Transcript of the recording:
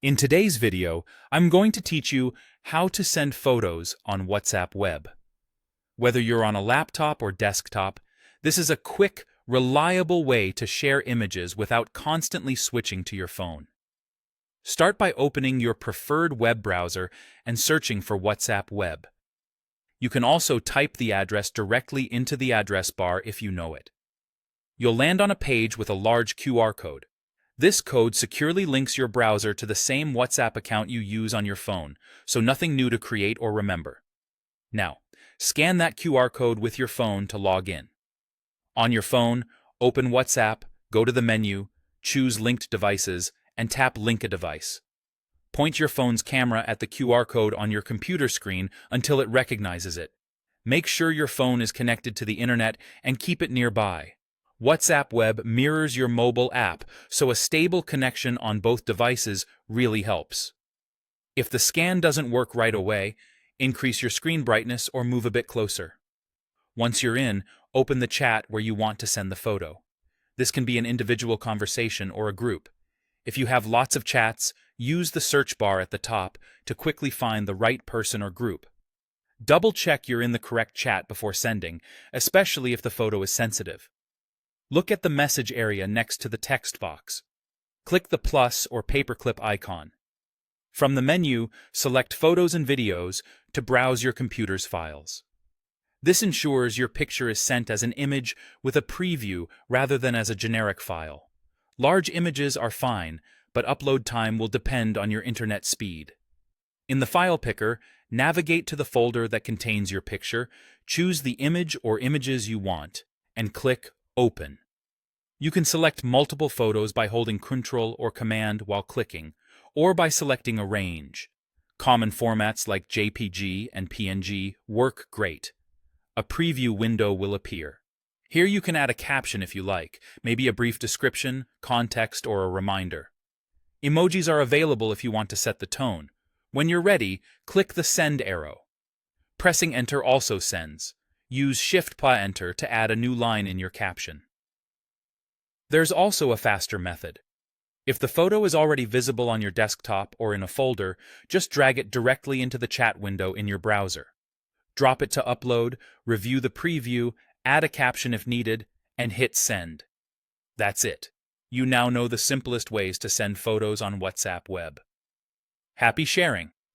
In today's video, I'm going to teach you how to send photos on WhatsApp Web. Whether you're on a laptop or desktop, this is a quick, reliable way to share images without constantly switching to your phone. Start by opening your preferred web browser and searching for WhatsApp Web. You can also type the address directly into the address bar if you know it. You'll land on a page with a large QR code. This code securely links your browser to the same WhatsApp account you use on your phone, so nothing new to create or remember. Now, scan that QR code with your phone to log in. On your phone, open WhatsApp, go to the menu, choose Linked Devices, and tap Link a Device. Point your phone's camera at the QR code on your computer screen until it recognizes it. Make sure your phone is connected to the internet and keep it nearby. WhatsApp Web mirrors your mobile app, so a stable connection on both devices really helps. If the scan doesn't work right away, increase your screen brightness or move a bit closer. Once you're in, open the chat where you want to send the photo. This can be an individual conversation or a group. If you have lots of chats, use the search bar at the top to quickly find the right person or group. Double-check you're in the correct chat before sending, especially if the photo is sensitive. Look at the message area next to the text box. Click the plus or paperclip icon. From the menu, select Photos and Videos to browse your computer's files. This ensures your picture is sent as an image with a preview rather than as a generic file. Large images are fine, but upload time will depend on your internet speed. In the file picker, navigate to the folder that contains your picture, choose the image or images you want, and click Open. You can select multiple photos by holding Ctrl or Command while clicking, or by selecting a range. Common formats like JPG and PNG work great. A preview window will appear. Here you can add a caption if you like, maybe a brief description, context, or a reminder. Emojis are available if you want to set the tone. When you're ready, click the Send arrow. Pressing Enter also sends. Use Shift+Enter to add a new line in your caption. There's also a faster method. If the photo is already visible on your desktop or in a folder, just drag it directly into the chat window in your browser. Drop it to upload, review the preview, add a caption if needed, and hit Send. That's it. You now know the simplest ways to send photos on WhatsApp Web. Happy sharing!